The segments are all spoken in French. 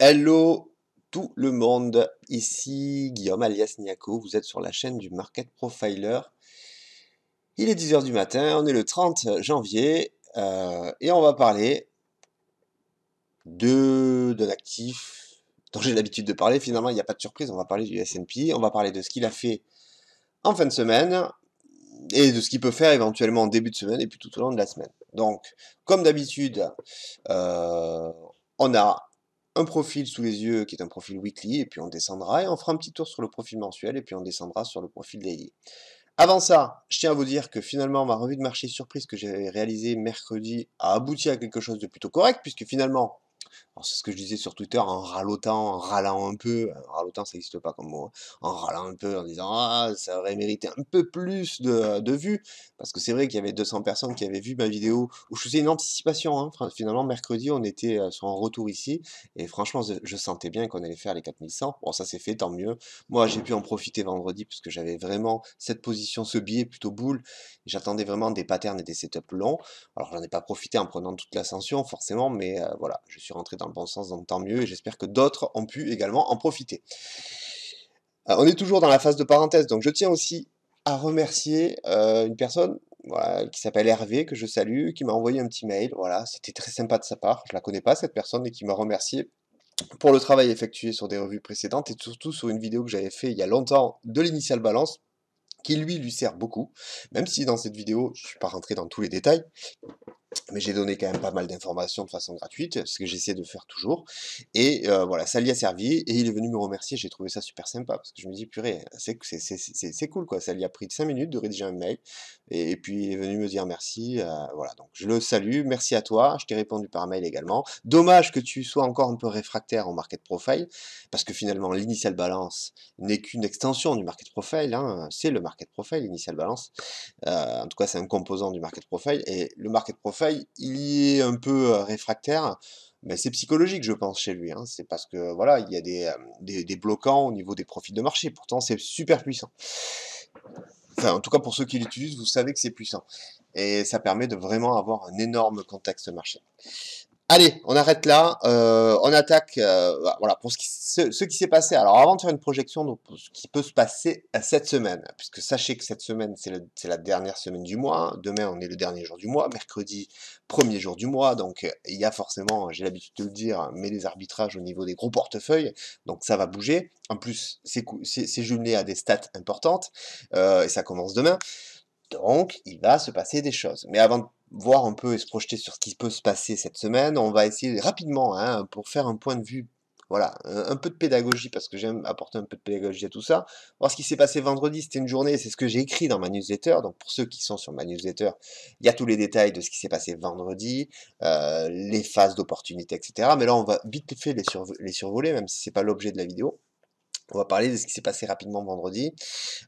Hello tout le monde, ici Guillaume alias Niako, vous êtes sur la chaîne du Market Profiler. Il est 10 heures du matin, on est le 30 janvier et on va parler d'un actif dont j'ai l'habitude de parler. Finalement, il n'y a pas de surprise, on va parler du S&P, on va parler de ce qu'il a fait en fin de semaine et de ce qu'il peut faire éventuellement en début de semaine et puis tout au long de la semaine. Donc, comme d'habitude, euh, on a un profil sous les yeux qui est un profil weekly, et puis on descendra, et on fera un petit tour sur le profil mensuel, et puis on descendra sur le profil daily. Avant ça, je tiens à vous dire que finalement, ma revue de marché surprise que j'ai réalisée mercredi a abouti à quelque chose de plutôt correct, puisque finalement, alors c'est ce que je disais sur Twitter en râlotant, en râlant un peu, râlotant ça n'existe pas comme mot, hein, en râlant un peu, en disant ah ça aurait mérité un peu plus de vues, parce que c'est vrai qu'il y avait 200 personnes qui avaient vu ma vidéo où je faisais une anticipation, hein. Finalement mercredi on était sur un retour ici, et franchement je sentais bien qu'on allait faire les 4100, bon ça s'est fait, tant mieux, moi j'ai pu en profiter vendredi, puisque j'avais vraiment cette position, ce biais plutôt boule, j'attendais vraiment des patterns et des setups longs, alors j'en ai pas profité en prenant toute l'ascension forcément, mais voilà, je suis rentré dans le bon sens, donc tant mieux, et j'espère que d'autres ont pu également en profiter. On est toujours dans la phase de parenthèse, donc je tiens aussi à remercier une personne voilà, qui s'appelle Hervé, que je salue, qui m'a envoyé un petit mail, voilà, c'était très sympa de sa part, je la connais pas cette personne, et qui m'a remercié pour le travail effectué sur des revues précédentes, et surtout sur une vidéo que j'avais fait il y a longtemps de l'initial balance, qui lui sert beaucoup, même si dans cette vidéo, je suis pas rentré dans tous les détails, mais j'ai donné quand même pas mal d'informations de façon gratuite, ce que j'essaie de faire toujours. Et voilà, ça lui a servi, et il est venu me remercier, j'ai trouvé ça super sympa, parce que je me dis, purée, c'est cool, quoi, ça lui a pris 5 minutes de rédiger un mail, et puis il est venu me dire merci, voilà, donc je le salue, merci à toi, je t'ai répondu par mail également. Dommage que tu sois encore un peu réfractaire au market profile, parce que finalement, l'initial balance n'est qu'une extension du market profile, hein, c'est le market profile, l'initial balance. En tout cas, c'est un composant du market profile. Et le market profile, il y est un peu réfractaire, mais c'est psychologique, je pense, chez lui, hein. C'est parce que voilà, il y a des bloquants au niveau des profils de marché. Pourtant, c'est super puissant. Enfin, en tout cas, pour ceux qui l'utilisent, vous savez que c'est puissant. Et ça permet de vraiment avoir un énorme contexte marché. Allez, on arrête là, on attaque, voilà, pour ce qui s'est passé. Alors avant de faire une projection, donc, pour ce qui peut se passer cette semaine, puisque sachez que cette semaine, c'est la dernière semaine du mois, demain on est le dernier jour du mois, mercredi, premier jour du mois, donc il y a forcément, j'ai l'habitude de le dire, mais des arbitrages au niveau des gros portefeuilles, donc ça va bouger. En plus, c'est jumelé à des stats importantes, et ça commence demain. Donc, il va se passer des choses. Mais avant de voir un peu et se projeter sur ce qui peut se passer cette semaine, on va essayer rapidement, hein, pour faire un point de vue, voilà, un peu de pédagogie, parce que j'aime apporter un peu de pédagogie à tout ça. Voir ce qui s'est passé vendredi, c'était une journée, c'est ce que j'ai écrit dans ma newsletter. Donc, pour ceux qui sont sur ma newsletter, il y a tous les détails de ce qui s'est passé vendredi, les phases d'opportunité, etc. Mais là, on va vite fait les survoler, même si c'est pas l'objet de la vidéo. On va parler de ce qui s'est passé rapidement vendredi.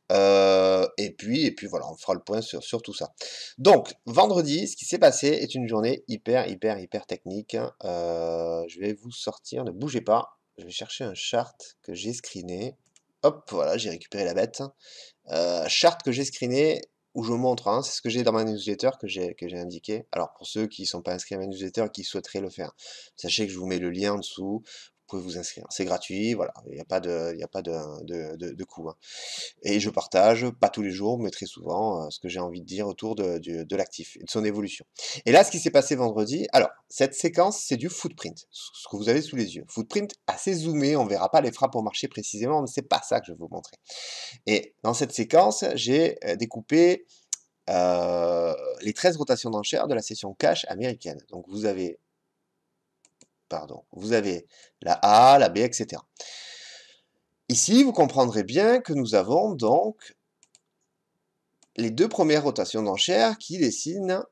Et puis voilà, on fera le point sur tout ça. Donc, vendredi, ce qui s'est passé est une journée hyper technique. Je vais vous sortir, ne bougez pas. Je vais chercher un chart que j'ai screené. Hop, voilà, j'ai récupéré la bête. Chart que j'ai screené, où je montre, hein, c'est ce que j'ai dans ma newsletter que j'ai indiqué. Alors, pour ceux qui ne sont pas inscrits à ma newsletter et qui souhaiteraient le faire, sachez que je vous mets le lien en dessous. Vous pouvez vous inscrire. C'est gratuit, voilà, il n'y a pas de coût, hein. Et je partage, pas tous les jours, mais très souvent, ce que j'ai envie de dire autour de l'actif et de son évolution. Et là, ce qui s'est passé vendredi, alors, cette séquence, c'est du footprint, ce que vous avez sous les yeux. Footprint assez zoomé, on ne verra pas les frappes au marché précisément, mais c'est pas ça que je vais vous montrer. Et dans cette séquence, j'ai découpé les 13 rotations d'enchères de la session cash américaine. Donc vous avez la A, la B, etc. Ici, vous comprendrez bien que nous avons donc les deux premières rotations d'enchères qui dessinent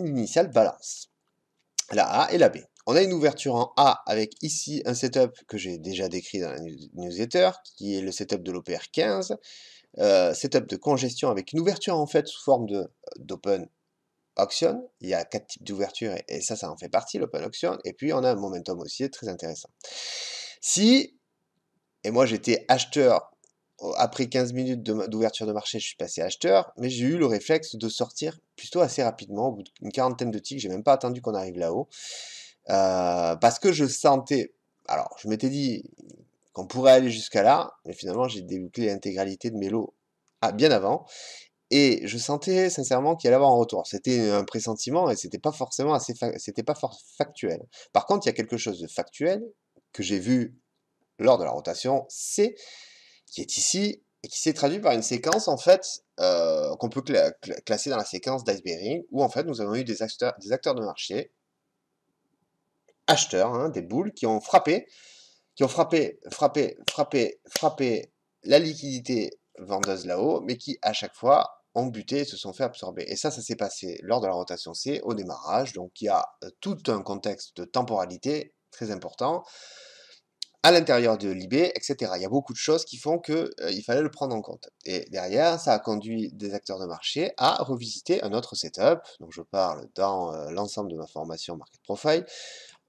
l'initial balance, la A et la B. On a une ouverture en A avec ici un setup que j'ai déjà décrit dans la newsletter, qui est le setup de l'OPR 15, setup de congestion avec une ouverture en fait sous forme d'open auction. Il y a 4 types d'ouverture et ça en fait partie, l'open auction. Et puis on a un momentum aussi très intéressant. Et moi j'étais acheteur. Après 15 minutes d'ouverture de marché, je suis passé acheteur, mais j'ai eu le réflexe de sortir plutôt assez rapidement, au bout d'une quarantaine de ticks, j'ai même pas attendu qu'on arrive là-haut, parce que je sentais, Alors, je m'étais dit qu'on pourrait aller jusqu'à là, mais finalement, j'ai débouclé l'intégralité de mes lots bien avant. Et je sentais sincèrement qu'il allait y avoir un retour. C'était un pressentiment et c'était pas forcément c'était pas factuel. Par contre, il y a quelque chose de factuel que j'ai vu lors de la rotation C, qui est ici, et qui s'est traduit par une séquence, en fait, qu'on peut classer dans la séquence d'iceberg, où en fait, nous avons eu des acteurs de marché, acheteurs, hein, des boules, qui ont frappé la liquidité vendeuse là-haut, mais qui, à chaque fois, ont buté et se sont fait absorber. Et ça s'est passé lors de la rotation C, au démarrage, donc il y a tout un contexte de temporalité très important, à l'intérieur de l'IB, etc. Il y a beaucoup de choses qui font que il fallait le prendre en compte. Et derrière, ça a conduit des acteurs de marché à revisiter un autre setup, donc je parle dans l'ensemble de ma formation Market Profile,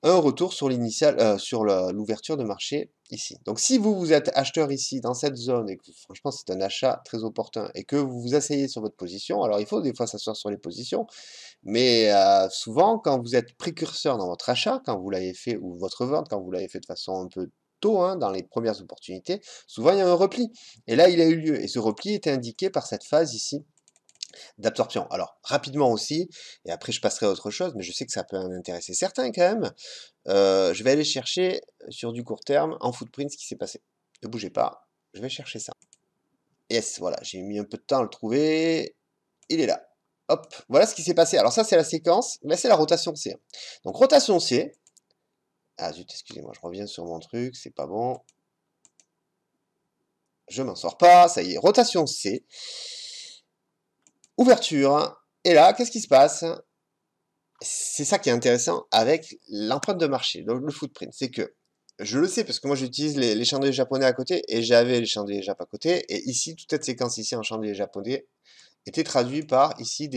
un retour sur l'initial, sur l'ouverture de marché ici. Donc si vous êtes acheteur ici dans cette zone et que franchement c'est un achat très opportun et que vous vous asseyez sur votre position, alors il faut des fois s'asseoir sur les positions, mais souvent quand vous êtes précurseur dans votre achat, quand vous l'avez fait, ou votre vente, quand vous l'avez fait de façon un peu tôt, hein, dans les premières opportunités, souvent il y a un repli. Et là il a eu lieu, et ce repli était indiqué par cette phase ici d'absorption. Alors, rapidement aussi, et après je passerai à autre chose, mais je sais que ça peut en intéresser certains quand même, je vais aller chercher sur du court terme, en footprint, ce qui s'est passé. Ne bougez pas, je vais chercher ça. Yes, voilà, j'ai mis un peu de temps à le trouver, il est là. Hop, voilà ce qui s'est passé. Alors ça, c'est la séquence, mais c'est la rotation C. Donc rotation C, ah zut, excusez-moi, je reviens sur mon truc, c'est pas bon. Je m'en sors pas, ça y est, rotation C. Ouverture, et là, qu'est-ce qui se passe? C'est ça qui est intéressant avec l'empreinte de marché, le footprint. C'est que, je le sais parce que moi j'utilise les chandeliers japonais à côté et j'avais les chandeliers jap à côté. Et ici, toute cette séquence ici en chandelier japonais était traduite par ici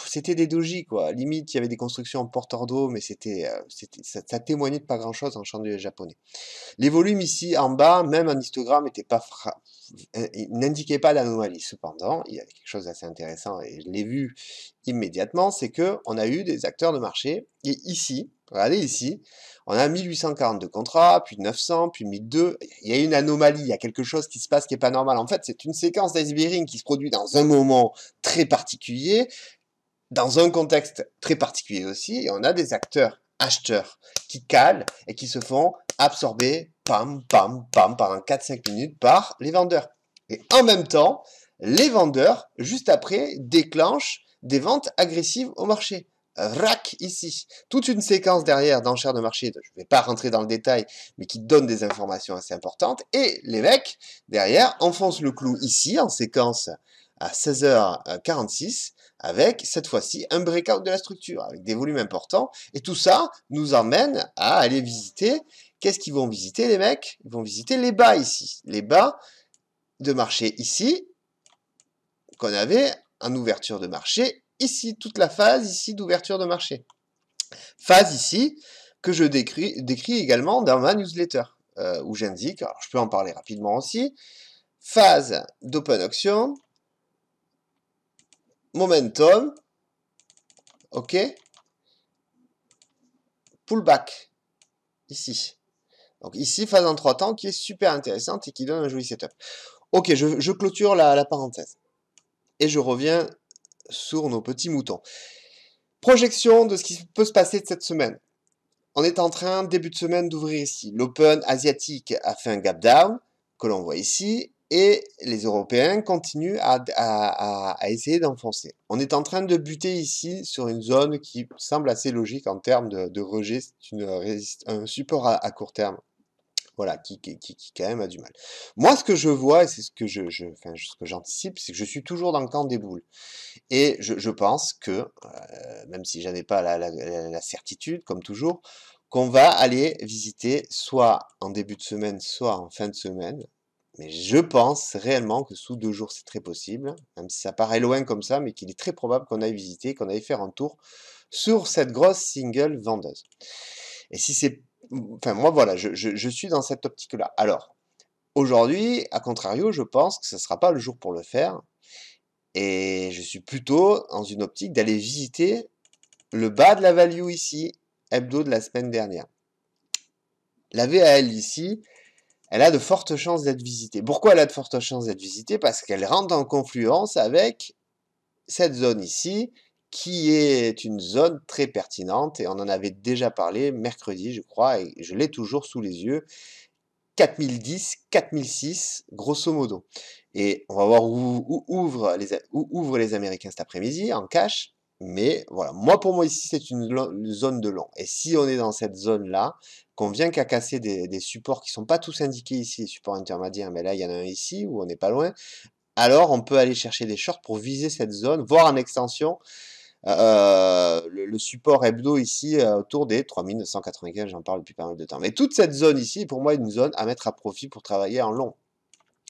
c'était des doji quoi. Limite, il y avait des constructions en porteur d'eau, mais ça témoignait de pas grand chose en chandelier japonais. Les volumes ici en bas, même en histogramme, n'indiquaient pas d'anomalie. Cependant, il y avait quelque chose d'assez intéressant et je l'ai vu immédiatement, c'est que on a eu des acteurs de marché. Et ici, regardez ici, on a 1842 contrats, puis 900, puis 1002. Il y a une anomalie, il y a quelque chose qui se passe qui est pas normal. En fait, c'est une séquence d'iceberg qui se produit dans un moment très particulier, dans un contexte très particulier aussi, et on a des acteurs acheteurs qui calent et qui se font absorber, pam, pam, pam, pendant 4-5 minutes par les vendeurs. Et en même temps, les vendeurs, juste après, déclenchent des ventes agressives au marché. Rac ici. Toute une séquence derrière d'enchères de marché, je ne vais pas rentrer dans le détail, mais qui donne des informations assez importantes. Et les mecs, derrière, enfoncent le clou ici, en séquence à 16h46, avec cette fois-ci un breakout de la structure, avec des volumes importants. Et tout ça nous emmène à aller visiter. Qu'est-ce qu'ils vont visiter les mecs? Ils vont visiter les bas ici. Les bas de marché ici, qu'on avait en ouverture de marché ici. Toute la phase ici d'ouverture de marché. Phase ici que je décris également dans ma newsletter, où j'indique, alors je peux en parler rapidement aussi, phase d'open auction, momentum, ok, pullback, ici. Donc ici, phase en 3 temps qui est super intéressante et qui donne un joli setup. Ok, je clôture la parenthèse. Et je reviens sur nos petits moutons. Projection de ce qui peut se passer de cette semaine. On est en train, début de semaine, d'ouvrir ici. L'Open asiatique a fait un gap down, que l'on voit ici, et les Européens continuent à essayer d'enfoncer. On est en train de buter ici sur une zone qui semble assez logique en termes de rejet. C'est un support à court terme. Voilà, qui quand même a du mal. Moi, ce que je vois, et c'est ce que ce que j'anticipe, c'est que je suis toujours dans le camp des boules. Et je pense que, même si j'en ai pas la certitude, comme toujours, qu'on va aller visiter soit en début de semaine, soit en fin de semaine. Mais je pense réellement que sous 2 jours, c'est très possible, même si ça paraît loin comme ça, mais qu'il est très probable qu'on aille visiter, qu'on aille faire un tour sur cette grosse single vendeuse. Et si c'est... Enfin, moi, voilà, je suis dans cette optique-là. Alors, aujourd'hui, à contrario, je pense que ce ne sera pas le jour pour le faire. Et je suis plutôt dans une optique d'aller visiter le bas de la value ici, hebdo de la semaine dernière. la VAL ici, elle a de fortes chances d'être visitée. Pourquoi elle a de fortes chances d'être visitée? Parce qu'elle rentre en confluence avec cette zone ici, qui est une zone très pertinente, et on en avait déjà parlé mercredi, je crois, et je l'ai toujours sous les yeux, 4010, 4006, grosso modo. Et on va voir où ouvrent les Américains cet après-midi, en cash, mais voilà, pour moi ici, c'est une zone de long. Et si on est dans cette zone-là, qu'on vient qu'à casser des supports qui sont pas tous indiqués ici, les supports intermédiaires, mais là, il y en a un ici, où on n'est pas loin, alors on peut aller chercher des shorts pour viser cette zone, voire en extension, le support hebdo ici autour des 3995, j'en parle depuis pas mal de temps. Mais toute cette zone ici, pour moi, est une zone à mettre à profit pour travailler en long.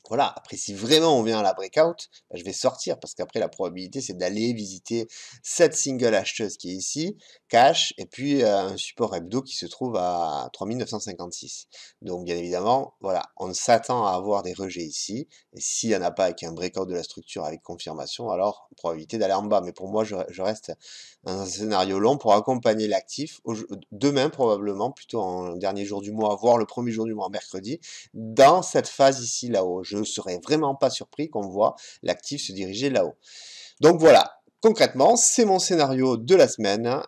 Voilà, après si vraiment on vient à la breakout, bah, je vais sortir parce qu'après la probabilité c'est d'aller visiter cette single acheteuse qui est ici, cash, et puis un support hebdo qui se trouve à 3956. Donc bien évidemment, voilà, on s'attend à avoir des rejets ici, et s'il n'y en a pas avec un breakout de la structure avec confirmation, alors probabilité d'aller en bas. Mais pour moi, je reste dans un scénario long pour accompagner l'actif, demain probablement, plutôt en dernier jour du mois, voire le premier jour du mois, mercredi, dans cette phase ici là-haut. Je ne serais vraiment pas surpris qu'on voit l'actif se diriger là-haut. Donc voilà, concrètement, c'est mon scénario de la semaine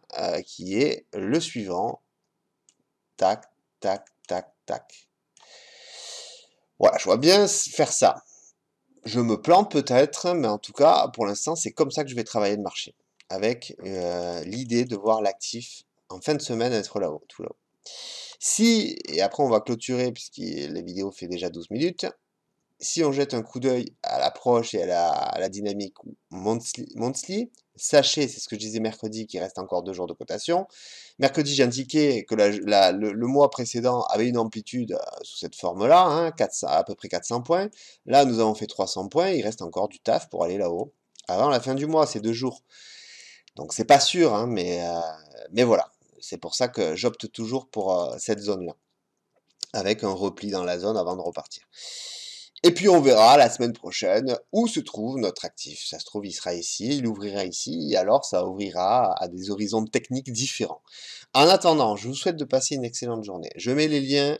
qui est le suivant. Tac, tac, tac, tac. Voilà, je vois bien faire ça. Je me plante peut-être, mais en tout cas, pour l'instant, c'est comme ça que je vais travailler le marché. Avec l'idée de voir l'actif en fin de semaine être là-haut, tout là-haut. Si, et après on va clôturer, puisque la vidéo fait déjà 12 minutes, si on jette un coup d'œil à l'approche et à la dynamique monthly, sachez, c'est ce que je disais mercredi, qu'il reste encore 2 jours de cotation. Mercredi, j'ai indiqué que le mois précédent avait une amplitude sous cette forme-là, hein, à peu près 400 points. Là, nous avons fait 300 points, il reste encore du taf pour aller là-haut. Avant la fin du mois, c'est 2 jours. Donc c'est pas sûr, hein, mais voilà. C'est pour ça que j'opte toujours pour cette zone-là, avec un repli dans la zone avant de repartir. Et puis on verra la semaine prochaine où se trouve notre actif. Ça se trouve, il sera ici, il ouvrira ici, et alors ça ouvrira à des horizons techniques différents. En attendant, je vous souhaite de passer une excellente journée. Je mets les liens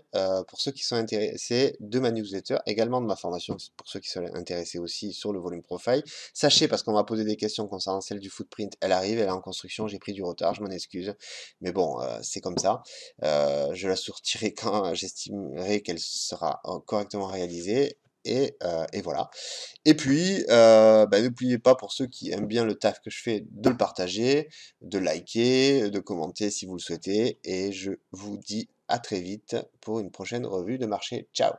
pour ceux qui sont intéressés de ma newsletter, également de ma formation pour ceux qui sont intéressés aussi sur le volume profile. Sachez, parce qu'on m'a posé des questions concernant celle du footprint, elle arrive, elle est en construction, j'ai pris du retard, je m'en excuse. Mais bon, c'est comme ça. Je la sortirai quand j'estimerai qu'elle sera correctement réalisée. Et voilà. Et puis, n'oubliez pas, pour ceux qui aiment bien le taf que je fais, de le partager, de liker, de commenter si vous le souhaitez. Et je vous dis à très vite pour une prochaine revue de marché. Ciao!